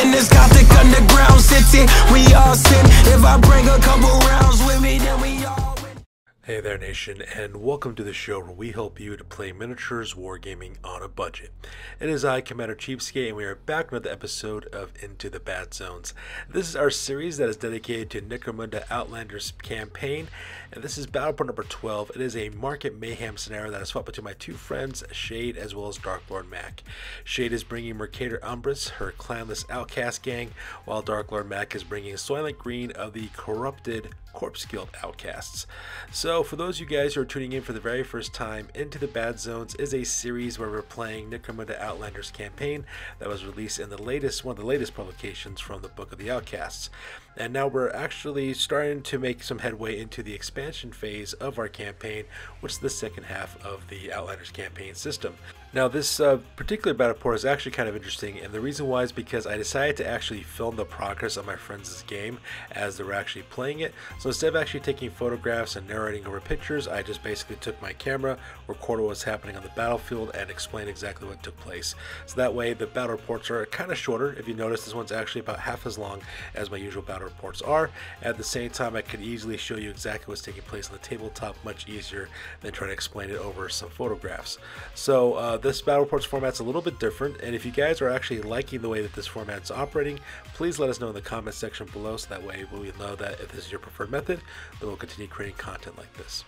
in this gothic underground city. We all sin. If I bring a couple rounds with me, then we all win. Hey there, nation, and welcome to the show where we help you to play miniatures wargaming on a budget. It is I, Commander Cheapskate, and we are back with another episode of Into the Bad Zones. This is our series that is dedicated to Necromunda Outlanders campaign, and this is battle report number 12. It is a Market Mayhem scenario that is fought between my two friends, Shade as well as Dark Lord Mac. Shade is bringing Mercator Umbrus, her Clanless Outcast gang, while Dark Lord Mac is bringing Soylent Green of the corrupted Corpse Guild Outcasts. So for those of you guys who are tuning in for the very first time, Into the Bad Zones is a series where we're playing Necromunda Outlanders campaign that was released in one of the latest publications from the Book of the Outcasts. And now we're actually starting to make some headway into the expansion phase of our campaign, which is the second half of the Outlanders campaign system. Now this particular battle report is actually kind of interesting, and the reason why is because I decided to actually film the progress of my friends' game as they were actually playing it. So instead of actually taking photographs and narrating over pictures, I just basically took my camera, recorded what was happening on the battlefield, and explained exactly what took place. So that way the battle reports are kind of shorter. If you notice, this one's actually about half as long as my usual battle reports are. At the same time, I could easily show you exactly what's taking place on the tabletop much easier than trying to explain it over some photographs. So this battle reports format's a little bit different, and if you guys are actually liking the way that this format is operating, please let us know in the comment section below, so that way we'll know that if this is your preferred method, then we'll continue creating content like this.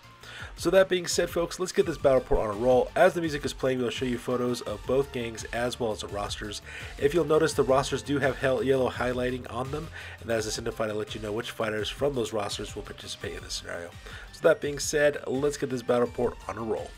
So that being said, folks, let's get this battle report on a roll. As the music is playing, we'll show you photos of both gangs as well as the rosters. If you'll notice, the rosters do have yellow highlighting on them, and that is a signifier to let you know which fighters from those rosters will participate in this scenario. So that being said, let's get this battle report on a roll.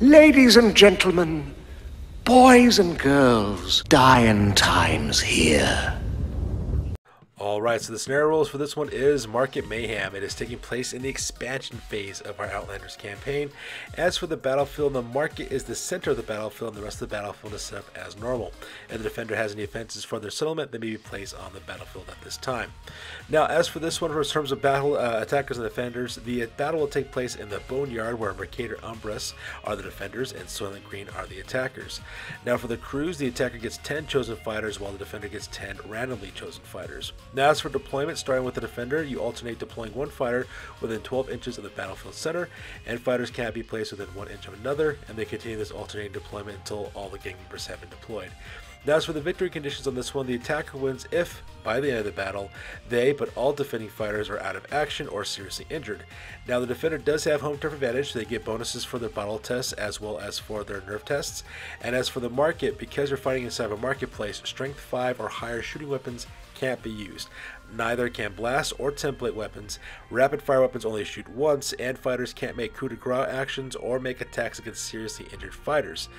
Ladies and gentlemen, boys and girls, dying times here. Alright, so the scenario rules for this one is Market Mayhem. It is taking place in the expansion phase of our Outlanders campaign. As for the battlefield, the market is the center of the battlefield, and the rest of the battlefield is set up as normal. And the defender has any offenses for their settlement, they may be placed on the battlefield at this time. Now, as for this one, in terms of battle attackers and defenders, the battle will take place in the Boneyard, where Mercator Umbrus are the defenders and Soylent Green are the attackers. Now, for the crews, the attacker gets 10 chosen fighters, while the defender gets 10 randomly chosen fighters. Now, as for deployment, starting with the defender, you alternate deploying one fighter within 12 inches of the battlefield center, and fighters cannot be placed within 1 inch of another, and they continue this alternating deployment until all the gang members have been deployed. Now, as for the victory conditions on this one, the attacker wins if, by the end of the battle, they, but all defending fighters are out of action or seriously injured. Now, the defender does have home turf advantage, so they get bonuses for their battle tests as well as for their nerf tests. And as for the market, because you're fighting inside of a marketplace, strength 5 or higher shooting weapons can't be used. Neither can blast or template weapons. Rapid fire weapons only shoot once, and fighters can't make coup de grace actions or make attacks against seriously injured fighters.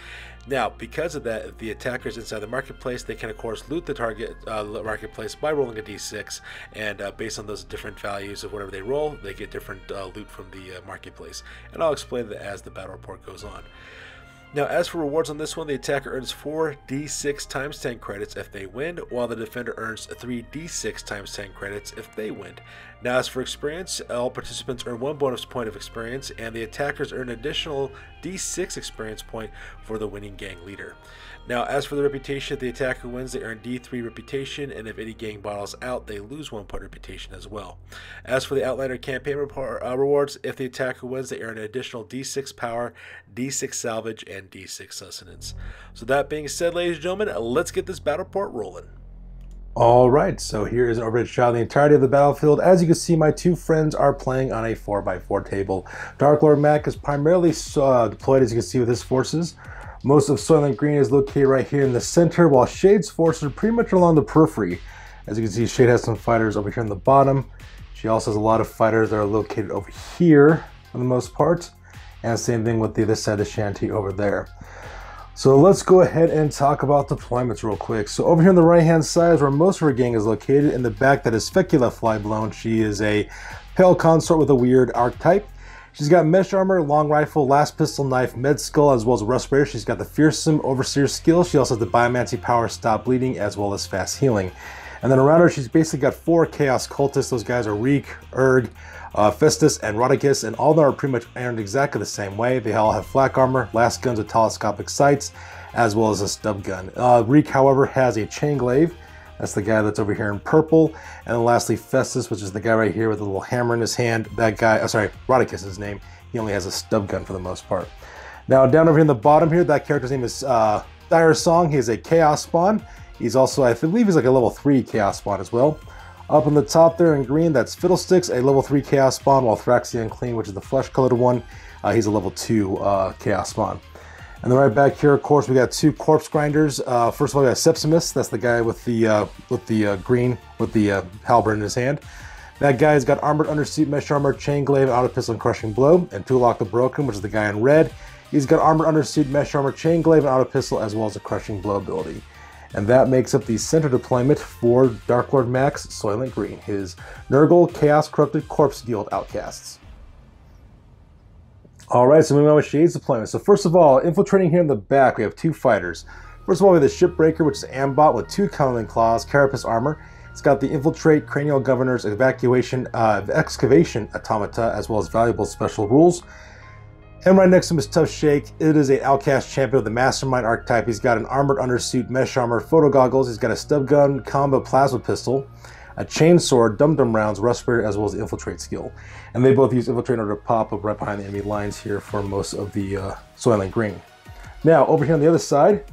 Now, because of that, if the attackers inside the marketplace, they can of course loot the target marketplace by rolling a d6, and based on those different values of whatever they roll, they get different loot from the marketplace. And I'll explain that as the battle report goes on. Now, as for rewards on this one, the attacker earns 4d6 times 10 credits if they win, while the defender earns 3d6 times 10 credits if they win. Now, as for experience, all participants earn 1 bonus point of experience, and the attackers earn an additional d6 experience point for the winning gang leader. Now, as for the reputation, if the attacker wins, they earn d3 reputation, and if any gang bottles out, they lose 1 point reputation as well. As for the Outlander campaign rewards, if the attacker wins, they earn an additional d6 power, d6 salvage, and d6 sustenance. So that being said, ladies and gentlemen, let's get this battle report rolling. Alright, so here is an overhead shot of the entirety of the battlefield. As you can see, my two friends are playing on a 4x4 table. Dark Lord Mac is primarily deployed, as you can see, with his forces. Most of Soylent Green is located right here in the center, while Shade's forces are pretty much along the periphery. As you can see, Shade has some fighters over here on the bottom. She also has a lot of fighters that are located over here for the most part. And same thing with the other side of the shanty over there. So let's go ahead and talk about deployments real quick. So over here on the right hand side is where most of her gang is located. In the back, that is Fecula Flyblown. She is a pale consort with a weird archetype. She's got mesh armor, long rifle, last pistol, knife, med skull, as well as respirator. She's got the fearsome overseer skill. She also has the biomancy power, stop bleeding, as well as fast healing. And then around her, she's basically got 4 chaos cultists. Those guys are Reek, Urg, Festus, and Rodicus, and all of them are pretty much ironed exactly the same way. They all have flak armor, last guns with telescopic sights, as well as a stub gun. Reek, however, has a chain glaive. That's the guy that's over here in purple. And then lastly, Festus, which is the guy right here with a little hammer in his hand. That guy, oh sorry, Rodicus is his name. He only has a stub gun for the most part. Now down over here in the bottom here, that character's name is Dire Song. He is a chaos spawn. He's also, I believe he's like a level 3 chaos spawn as well. Up on the top there in green, that's Fiddlesticks, a level 3 chaos spawn, while Thrax the Unclean, which is the flesh colored one, he's a level 2 chaos spawn. And then right back here, of course, we got 2 corpse grinders. First of all, we got Sepsimus. That's the guy with the green, with the halberd in his hand. That guy's got armored undersuit, mesh armor, chain glaive, auto pistol, and crushing blow. And Tulok the Broken, which is the guy in red. He's got armored undersuit, mesh armor, chain glaive, and auto pistol, as well as a crushing blow ability. And that makes up the center deployment for Dark Lord Max Soylent Green, his Nurgle Chaos Corrupted Corpse Guild Outcasts. Alright, so moving on with Shade's deployment. So first of all, infiltrating here in the back, we have 2 fighters. First of all, we have the Shipbreaker, which is an Ambot with 2 Cunning Claws, Carapace armor. It's got the Infiltrate, Cranial Governors, Excavation Automata, as well as valuable special rules. And right next to him is Tough Shake. It is an Outcast champion with the Mastermind archetype. He's got an armored undersuit, mesh armor, photo goggles. He's got a stub gun, combo plasma pistol, a chainsword, dum-dum rounds, respirator, as well as the Infiltrate skill. And they both use Infiltrate in order to pop up right behind the enemy lines here for most of the Soylent Green. Now, over here on the other side,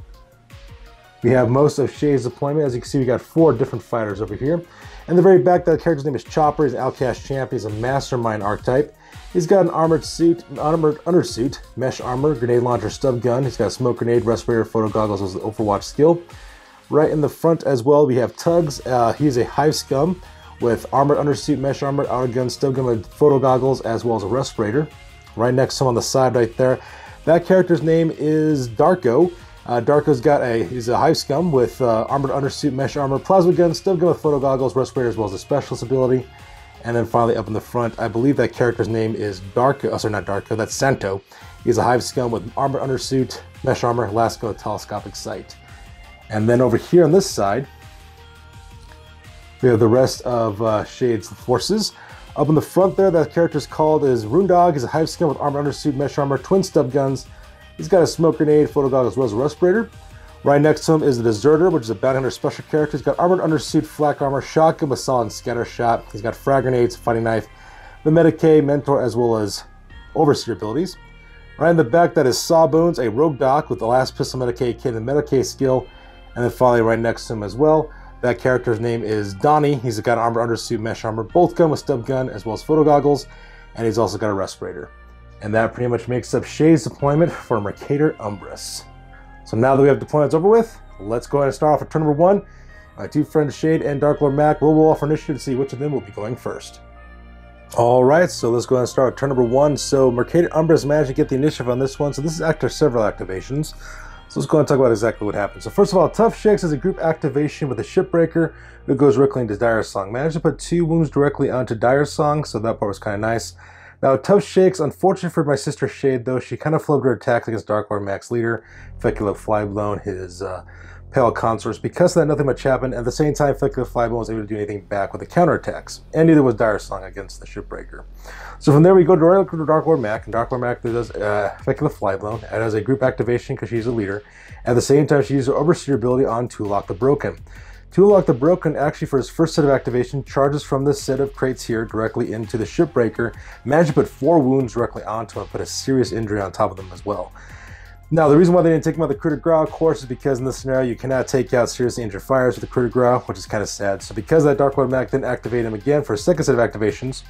we have most of Shade's deployment. As you can see, we got 4 different fighters over here. In the very back, that character's name is Chopper. He's an Outcast champ. He's a Mastermind archetype. He's got an armored undersuit, mesh armor, grenade launcher, stub gun. He's got a smoke grenade, respirator, photo goggles as the Overwatch skill. Right in the front as well, we have Tugs. He's a Hive Scum with armored undersuit, mesh armor, outer gun, stub gun with photo goggles, as well as a respirator. Right next to him on the side right there, that character's name is Darko. Darko's got he's a Hive Scum with armored undersuit, mesh armor, plasma gun, stub gun with photo goggles, respirator, as well as a specialist ability. And then finally up in the front, I believe that character's name is Darko, oh sorry, not Darko, that's Santo. He's a Hive Scum with armored undersuit, mesh armor, last go telescopic sight. And then over here on this side, we have the rest of Shade's forces. Up in the front there, that character's called is Roon Dog. He's a Hive Scum with armored undersuit, mesh armor, twin stub guns. He's got a smoke grenade, photo goggles, as well as a respirator. Right next to him is the Deserter, which is a bounty hunter special character. He's got armored undersuit, flak armor, shotgun with solid scatter shot. He's got frag grenades, fighting knife, the Medicae, mentor, as well as overseer abilities. Right in the back, that is Sawbones, a rogue doc with the last pistol Medicae kit and the Medicae skill. And then finally, right next to him as well, that character's name is Donnie. He's got armored undersuit, mesh armor, bolt gun with stub gun, as well as photo goggles. And he's also got a respirator. And that pretty much makes up Shade's deployment for Mercator Umbrus. So now that we have deployments over with, let's go ahead and start off with turn number 1. My 2 friends Shade and Dark Lord Mac will roll off for initiative to see which of them will be going first. Alright, so let's go ahead and start with turn number 1. So Mercator Umbrus managed to get the initiative on this one. So this is after several activations. So let's go ahead and talk about exactly what happened. So first of all, Tough Shakes is a group activation with a Shipbreaker who goes directly into Dire Song. Managed to put 2 wounds directly onto Dire Song, so that part was kind of nice. Now, Tough Shakes, unfortunate for my sister Shade, though, she kind of flubbed her attacks against Dark Lord Max leader, Fecula Flyblown, his pale consorts. Because of that, nothing much happened. At the same time, Fecula Flyblown was able to do anything back with the counterattacks, and neither was Dire Song against the Shipbreaker. So from there, we go directly to Dark Lord Mac, and Dark Lord Mac does Fecula Flyblown as a group activation because she's a leader. At the same time, she uses her Overseer ability on Tulok the Broken. Tulok the Broken, actually for his first set of activation, charges from this set of crates here directly into the Shipbreaker, managed to put 4 wounds directly onto him, put a serious injury on top of them as well. Now, the reason why they didn't take him out of the Critter Growl, of course, is because in this scenario, you cannot take out seriously injured fires with the Critter Growl, which is kind of sad. So because that Dark Lord Mac didn't activate him again for a second set of activations,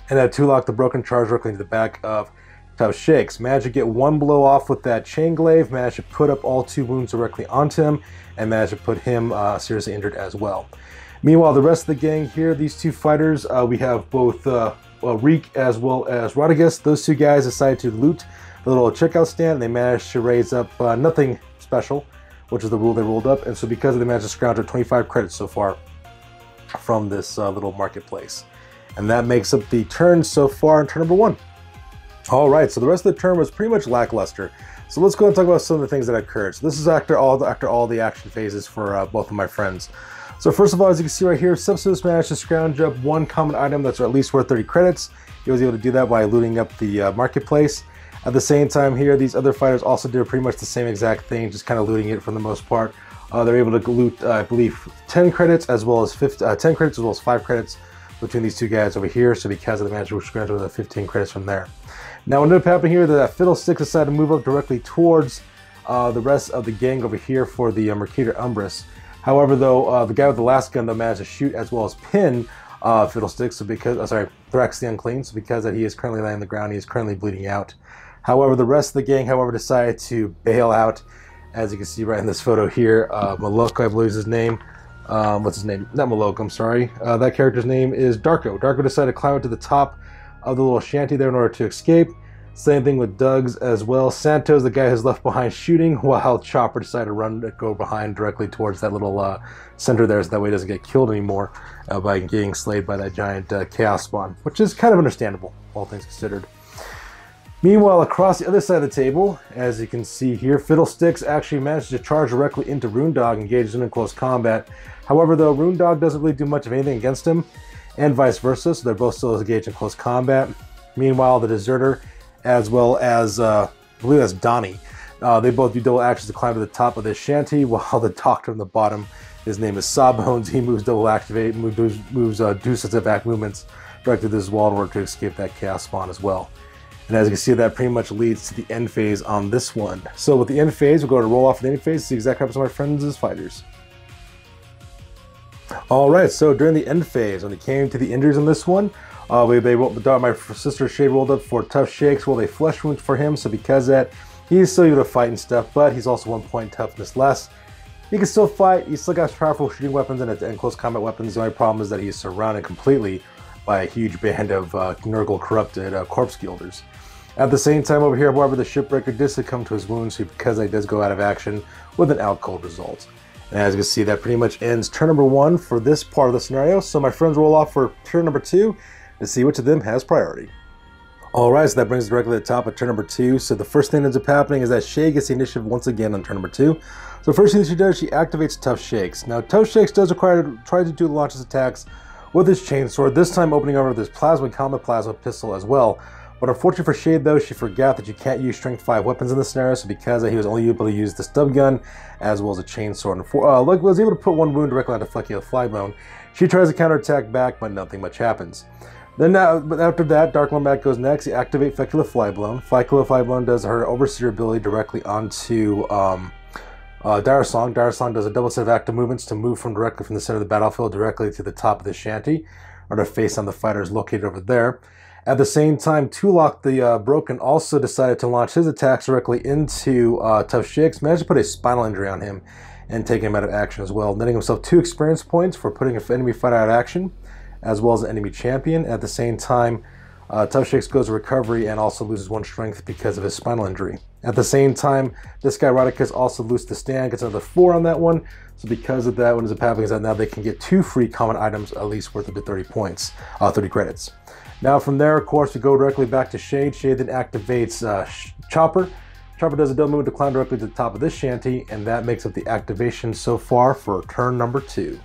and that Tulok the Broken charged directly into the back of Tough Shakes. Managed to get 1 blow off with that chain glaive, managed to put up all 2 wounds directly onto him, and managed to put him seriously injured as well. Meanwhile, the rest of the gang here, these two fighters, we have both Reek as well as Rodriguez. Those two guys decided to loot the little checkout stand, and they managed to raise up nothing special, which is the rule they rolled up. And so because they managed to scrounge up 25 credits so far from this little marketplace. And that makes up the turn so far in turn number 1. All right, so the rest of the turn was pretty much lackluster. So let's go and talk about some of the things that occurred. So this is after all the action phases for both of my friends. So first of all, as you can see right here, Subsistence managed to scrounge up one common item that's at least worth 30 credits. He was able to do that by looting up the marketplace. At the same time here, these other fighters also did pretty much the same exact thing, just kind of looting it for the most part. They're able to loot, I believe, 10 credits as well as 10 credits as well as 5 credits between these two guys over here. So because of the match, we're scrounged with 15 credits from there. Now, what ended up happening here, that Fiddlesticks decided to move up directly towards the rest of the gang over here for the Mercator Umbrus. However, though, the guy with the last gun though managed to shoot as well as pin Fiddlesticks, so because Thrax the Unclean, so because that he is currently laying on the ground, he is currently bleeding out. However, the rest of the gang, however, decided to bail out, as you can see right in this photo here. Malok, I believe is his name. What's his name? Not Malok, I'm sorry. That character's name is Darko. Darko decided to climb up to the top of the little shanty there in order to escape. Same thing with Doug's as well. Santos, the guy who's left behind shooting, while Chopper decided to go behind directly towards that little center there, so that way he doesn't get killed anymore by getting slayed by that giant chaos spawn, which is kind of understandable, all things considered. Meanwhile, across the other side of the table, as you can see here, Fiddlesticks actually managed to charge directly into Roon Dog, engaged in close combat. However, though, Roon Dog doesn't really do much of anything against him, and vice versa, so they're both still engaged in close combat. Meanwhile, the Deserter, as well as, I believe that's Donnie, they both do double actions to climb to the top of this shanty, while the Doctor on the bottom, his name is Sawbones, he moves double activate, moves do sets of back movements directly to this wall in order to escape that chaos spawn as well. And as you can see, that pretty much leads to the end phase on this one. So with the end phase, we'll go to roll off the end phase, see exactly what happens to my friends as fighters. Alright, so during the end phase, when it came to the injuries on this one, my sister Shade rolled up for Tough Shakes, rolled a flesh wound for him, so because of that, he's still able to fight and stuff, but he's also 1 point toughness less. He can still fight, he's still got powerful shooting weapons and close combat weapons. The only problem is that he's surrounded completely by a huge band of Nurgle corrupted corpse guilders. At the same time over here, however, the Shipbreaker did succumb to his wounds because he does go out of action with an out cold result. And as you can see, that pretty much ends turn number 1 for this part of the scenario. So my friends roll off for turn number 2 to see which of them has priority. Alright, so that brings us directly to the top of turn number 2. So the first thing that ends up happening is that Shay gets the initiative once again on turn number 2. So the first thing that she does, she activates Tough Shakes. Now Tough Shakes does require to try to do launch his attacks with his chainsword, this time opening over with his plasma pistol as well. But unfortunately for Shade though, she forgot that you can't use strength 5 weapons in this scenario, so because he was only able to use the stub gun as well as a chainsword. And was able to put one wound directly onto Flecky the Flybone. She tries to counterattack back, but nothing much happens. Then after that, Dark Lombac goes next. He activates Flecky the Flybone. Flecky the Flybone does her Overseer ability directly onto Dire Song. Dire Song does a double set of active movements to move directly from the center of the battlefield directly to the top of the shanty, or to face on the fighters located over there. At the same time, Tulok the Broken also decided to launch his attacks directly into Tough Shakes, managed to put a spinal injury on him and take him out of action as well, netting himself 2 experience points for putting an enemy fighter out of action, as well as an enemy champion. At the same time, Tough Shakes goes to recovery and also loses 1 strength because of his spinal injury. At the same time, this guy Rodicus also loses the stand, gets another 4 on that one. So because of that, what ends up happening is that now they can get 2 free common items, at least worth up to 30 points, 30 credits. Now from there, of course, we go directly back to Shade. Shade then activates Chopper. Chopper does a double move to climb directly to the top of this shanty, and that makes up the activation so far for turn number 2.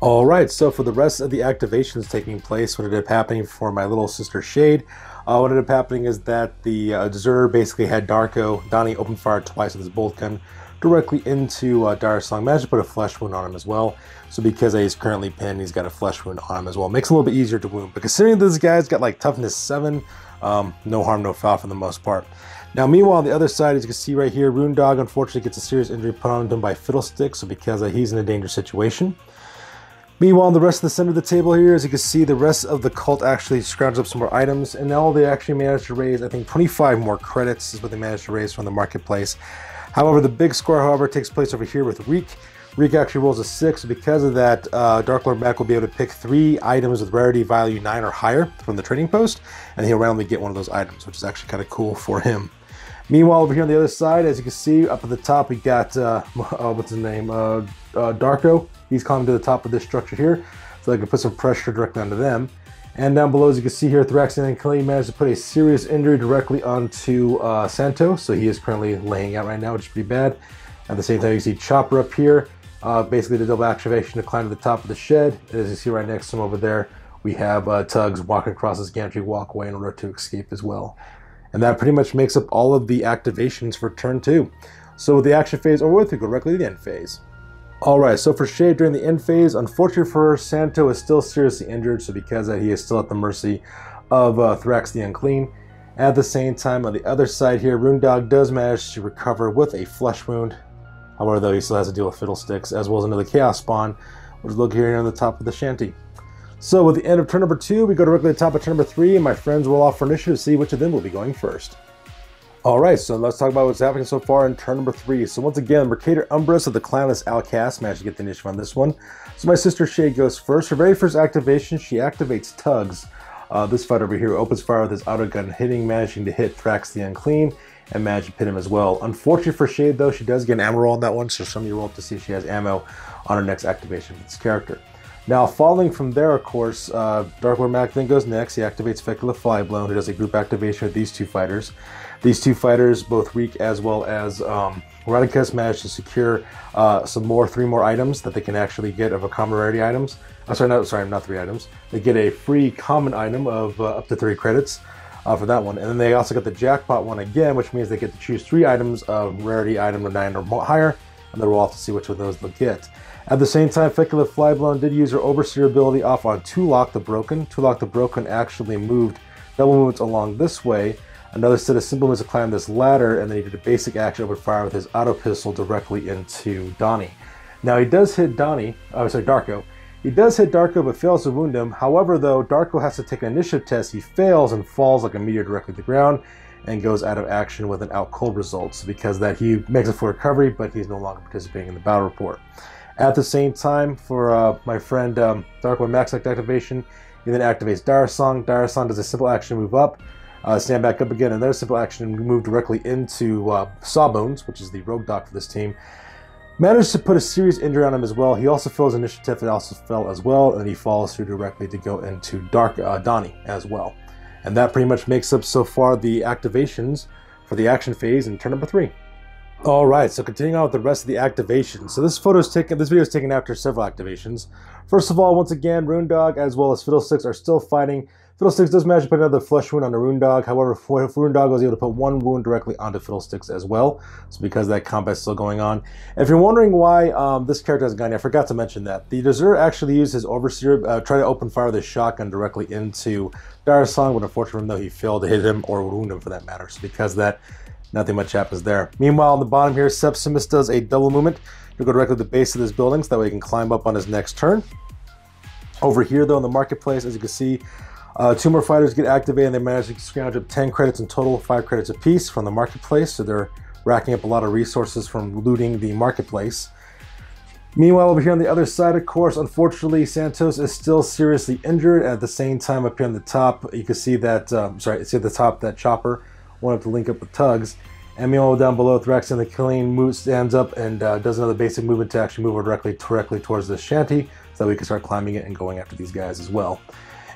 Alright, so for the rest of the activations taking place, what ended up happening for my little sister Shade, what ended up happening is that the Deserter basically had Donnie open fire twice with his bolt gun directly into Dire Song. Managed to put a flesh wound on him as well. So because he's currently pinned, he's got a flesh wound on him as well. Makes it a little bit easier to wound. But considering this guy's got like toughness 7, no harm, no foul for the most part. Now, meanwhile, on the other side, as you can see right here, Roon Dog unfortunately gets a serious injury put on him by Fiddlesticks, so because he's in a dangerous situation. Meanwhile, on the rest of the center of the table here, as you can see, the rest of the cult actually scrounged up some more items, and now they actually managed to raise, I think, 25 more credits is what they managed to raise from the marketplace. However, the big score, however, takes place over here with Reek. Reek actually rolls a 6. Because of that, Dark Lord Mac will be able to pick 3 items with rarity value 9 or higher from the trading post, and he'll randomly get one of those items, which is actually kind of cool for him. Meanwhile, over here on the other side, as you can see, up at the top, we got, what's his name, Darko. He's climbing to the top of this structure here, so I can put some pressure directly onto them. And down below, as you can see here, Thraxian and Kali managed to put a serious injury directly onto Santo, so he is currently laying out right now, which is pretty bad. At the same time, you can see Chopper up here, basically the double activation to climb to the top of the shed. And as you see right next to him over there, we have Tugs walking across this gantry walkway in order to escape as well. And that pretty much makes up all of the activations for turn 2. So with the action phase over with, we go directly to the end phase. Alright, so for Shade during the end phase, unfortunately for her, Santo is still seriously injured, so because of that, he is still at the mercy of Thrax the Unclean. At the same time, on the other side here, Roon Dog does manage to recover with a flesh wound. However, though, he still has to deal with Fiddlesticks, as well as another Chaos Spawn, which is located here on the top of the shanty. So with the end of turn number 2, we go directly to the top of turn number 3, and my friends roll off for initiative to see which of them will be going first. Alright, so let's talk about what's happening so far in turn number 3. So once again, Mercator Umbrus of the Clanless Outcasts managed to get the initiative on this one. So my sister Shade goes first. Her very first activation, she activates Tugs. This fighter over here opens fire with his auto gun hitting, managing to hit Thrax the Unclean, and managed to pin him as well. Unfortunately for Shade though, she does get an ammo roll on that one, so some of you roll up to see if she has ammo on her next activation for this character. Now, following from there, of course, Dark Lord Mac then goes next. He activates Fecula Flyblown, who does a group activation with these 2 fighters. These 2 fighters, both Reek as well as Radicus, managed to secure 3 more items that they can actually get of a common rarity items. Not 3 items. They get a free common item of up to 30 credits for that one. And then they also get the jackpot one again, which means they get to choose 3 items of rarity item of 9 or more, higher, and then we'll have to see which of those they'll get. At the same time, Fecula Flyblown did use her Overseer ability off on Tulok the Broken. Tulok the Broken actually moved double movements along this way, another set of simple moves to climb this ladder, and then he did a basic action open fire with his auto pistol directly into Donnie. Now he does hit Darko. He does hit Darko but fails to wound him. However though, Darko has to take an initiative test. He fails and falls like a meteor directly to the ground and goes out of action with an out cold result. So because of that, he makes a full recovery, but he's no longer participating in the battle report. At the same time, for my friend Dark Lord Mac's activation, he then activates Dire Song. Dire Song does a simple action move up, stand back up again, another simple action move directly into Sawbones, which is the rogue doc for this team. Managed to put a serious injury on him as well. He also fails initiative and also fell as well, and he falls through directly to go into Donnie as well. And that pretty much makes up so far the activations for the action phase in turn number 3. Alright, so continuing on with the rest of the activations. So this video is taken after several activations. First of all, once again, Roon Dog as well as Fiddlesticks are still fighting. Fiddlesticks does manage to put another flesh wound on the Roon Dog. However, Roon Dog was able to put 1 wound directly onto Fiddlesticks as well. So because that combat's still going on. And if you're wondering why this character hasn't gone yet, I forgot to mention that. The Deserter actually used his Overseer, try to open fire with his shotgun directly into Dire Song, but unfortunately though, he failed to hit him or wound him for that matter. So because of that, nothing much happens there. Meanwhile, on the bottom here, Septimus does a double movement to go directly to the base of this building, so that way he can climb up on his next turn. Over here, though, in the marketplace, as you can see, 2 more fighters get activated, and they manage to scrounge up 10 credits in total, 5 credits apiece from the marketplace, so they're racking up a lot of resources from looting the marketplace. Meanwhile, over here on the other side, of course, unfortunately, Santos is still seriously injured. At the same time, up here on the top, you can see that, see at the top that Chopper wanted to link up with Tugs. And meanwhile, down below, Thrax and the Killing stands up and does another basic movement to actually move directly towards the shanty, so that we can start climbing it and going after these guys as well.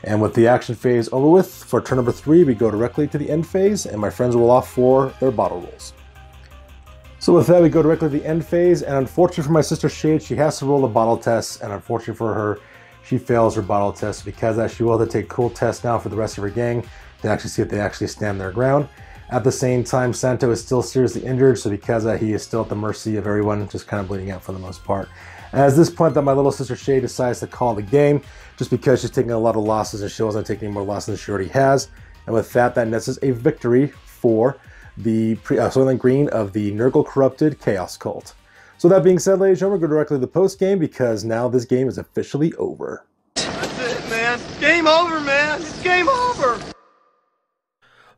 And with the action phase over with, for turn number 3, we go directly to the end phase, and my friends will off for their bottle rolls. So with that, we go directly to the end phase, and unfortunately for my sister Shade, she has to roll a bottle test, and unfortunately for her, she fails her bottle test. Because of that, she will have to take cool tests now for the rest of her gang to actually see if they actually stand their ground. At the same time, Santo is still seriously injured, so because of that, he is still at the mercy of everyone, just kind of bleeding out for the most part. And at this point that my little sister Shay decides to call the game, just because she's taking a lot of losses and she wasn't taking any more losses than she already has. And with that, that nets us a victory for the Soylent Green of the Nurgle Corrupted Chaos Cult. So that being said, ladies and gentlemen, go directly to the post game, because now this game is officially over. That's it, man. Game over, man. It's game over.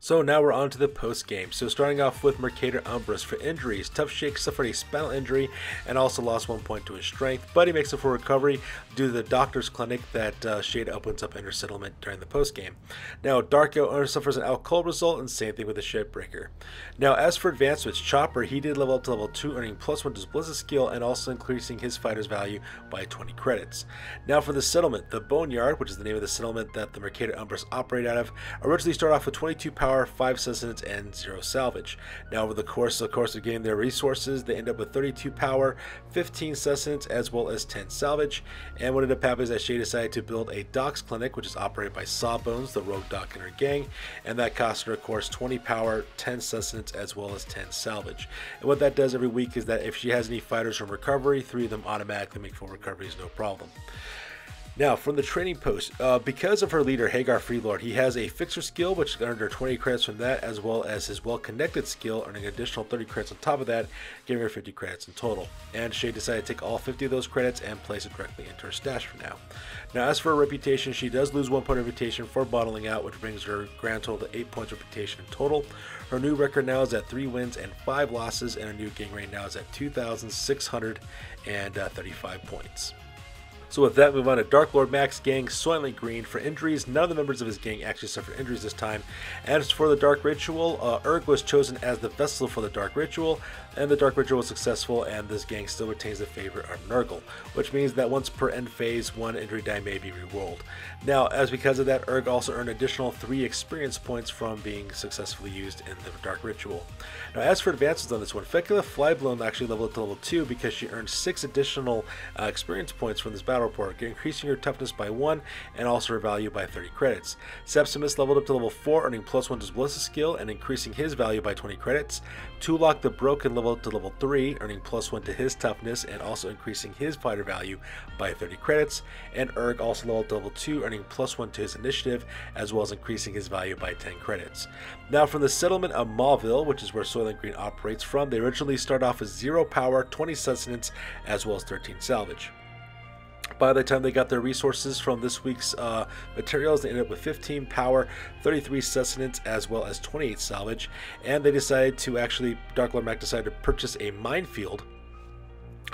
So now we're on to the post game. So starting off with Mercator Umbrus for injuries. Tough Shake suffered a spinal injury and also lost 1 point to his strength, but he makes it for recovery due to the doctor's clinic that Shade opens up in her settlement during the post game. Now Darko suffers an out cold result, and same thing with the Shipbreaker. Now as for advancements, Chopper, he did level up to level 2, earning +1 to his Blizzard skill and also increasing his fighter's value by 20 credits. Now for the settlement, the Boneyard, which is the name of the settlement that the Mercator Umbrus operate out of, originally started off with 22 power, 5 sustenance, and 0 salvage. Now over the course of gaining their resources, they end up with 32 power, 15 sustenance, as well as 10 salvage. And what ended up happening is that Shay decided to build a Doc's Clinic, which is operated by Sawbones, the rogue doc in her gang, and that cost her, of course, 20 power, 10 sustenance, as well as 10 salvage. And what that does every week is that if she has any fighters from recovery, 3 of them automatically make full recoveries, no problem. Now, from the training post, because of her leader, Hagar Freelord, he has a Fixer skill, which earned her 20 credits from that, as well as his Well-Connected skill, earning an additional 30 credits on top of that, giving her 50 credits in total. And Shay decided to take all 50 of those credits and place it directly into her stash for now. Now, as for her reputation, she does lose 1 point of reputation for bottling out, which brings her grand total to 8 points of reputation in total. Her new record now is at 3 wins and 5 losses, and her new gang rank now is at 2,635 points. So with that, move on to Dark Lord Mac's gang, Soylent Green, for injuries. None of the members of his gang actually suffered injuries this time. As for the Dark Ritual, Urg was chosen as the vessel for the Dark Ritual, and the Dark Ritual was successful, and this gang still retains the favor of Nurgle, which means that once per end phase, 1 injury die may be rerolled. Now, because of that, Urg also earned additional 3 experience points from being successfully used in the Dark Ritual. Now, as for advances on this one, Fecula Flyblown actually leveled up to level 2 because she earned 6 additional experience points from this battle report, increasing her toughness by 1 and also her value by 30 credits. Sepsimus leveled up to level 4, earning +1 to his Blizzard skill and increasing his value by 20 credits. Tulok the Broken leveled up to level 3, earning +1 to his toughness and also increasing his fighter value by 30 credits. And Urg also leveled up to level 2, earning +1 to his initiative as well as increasing his value by 10 credits. Now from the settlement of Mauville, which is where Soylent Green operates from, they originally start off with 0 power, 20 sustenance, as well as 13 salvage. By the time they got their resources from this week's materials, they ended up with 15 power, 33 sustenance, as well as 28 salvage. And they decided to Dark Lord Mac decided to purchase a minefield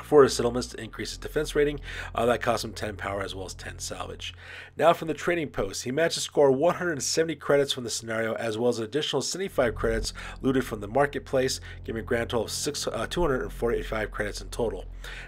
for his settlements to increase his defense rating. That cost him 10 power as well as 10 salvage. Now from the training post, he managed to score 170 credits from the scenario as well as an additional 75 credits looted from the marketplace, giving a grand total of 245 credits in total.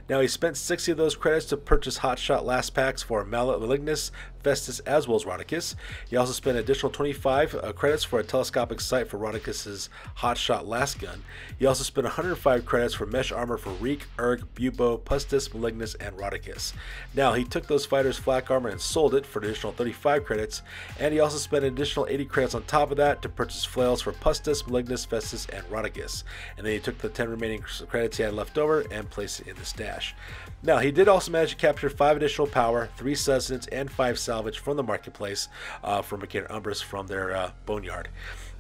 Now he spent 60 of those credits to purchase Hotshot Last Packs for Malignus, Festus, as well as Rodicus. He also spent an additional 25 credits for a telescopic sight for Rodicus's Hotshot Last Gun. He also spent 105 credits for mesh armor for Reek, Urg, Bubo, Pustus, Malignus, and Rodicus. Now he took those fighters' flak armor and sold it for an additional 35 credits, and he also spent an additional 80 credits on top of that to purchase flails for Pustus, Malignus, Festus, and Rodicus. And then he took the 10 remaining credits he had left over and placed it in the stash. Now he did also manage to capture 5 additional power, 3 sustenance, and 5 salvage from the marketplace from Mercator Umbrus from their Boneyard.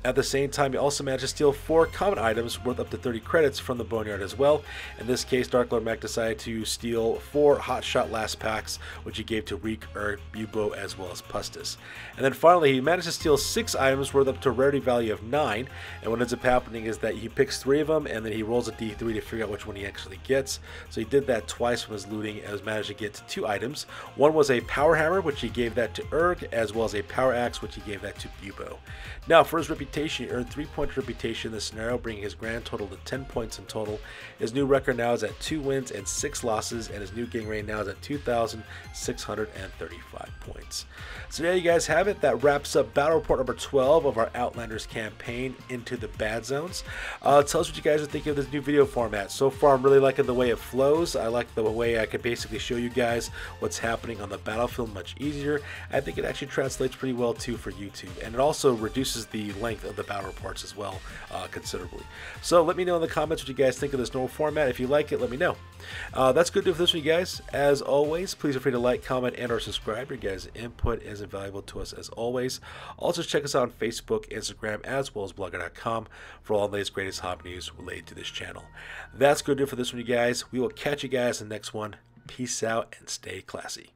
At the same time, he also managed to steal 4 common items worth up to 30 credits from the Boneyard as well. In this case, Dark Lord Mac decided to steal 4 Hotshot Last Packs, which he gave to Reek, Urg, Bubo, as well as Pustus. And then finally, he managed to steal 6 items worth up to a rarity value of 9. And what ends up happening is that he picks 3 of them, and then he rolls a d3 to figure out which one he actually gets. So he did that twice from his looting and has managed to get 2 items. One was a Power Hammer, which he gave that to Urg, as well as a Power Axe, which he gave that to Bubo. Now, for his reputation, he earned 3 points of reputation in this scenario, bringing his grand total to 10 points in total. His new record now is at 2 wins and 6 losses, and his new gang rank now is at 2,635 points. So there you guys have it. That wraps up Battle Report number 12 of our Outlanders campaign, Into the Bad Zones. Tell us what you guys are thinking of this new video format. So far, I'm really liking the way it flows. I like the way I can basically show you guys what's happening on the battlefield much easier. I think it actually translates pretty well too for YouTube, and it also reduces the length of the battle reports as well considerably. So let me know in the comments what you guys think of this normal format. If you like it, let me know. That's good to do for this one, you guys. As always, please feel free to like, comment, and or subscribe. Your guys' input is invaluable to us as always. Also check us out on Facebook, Instagram, as well as blogger.com for all the latest greatest hobby news related to this channel. That's good to do for this one, you guys. We will catch you guys in the next one. Peace out and stay classy.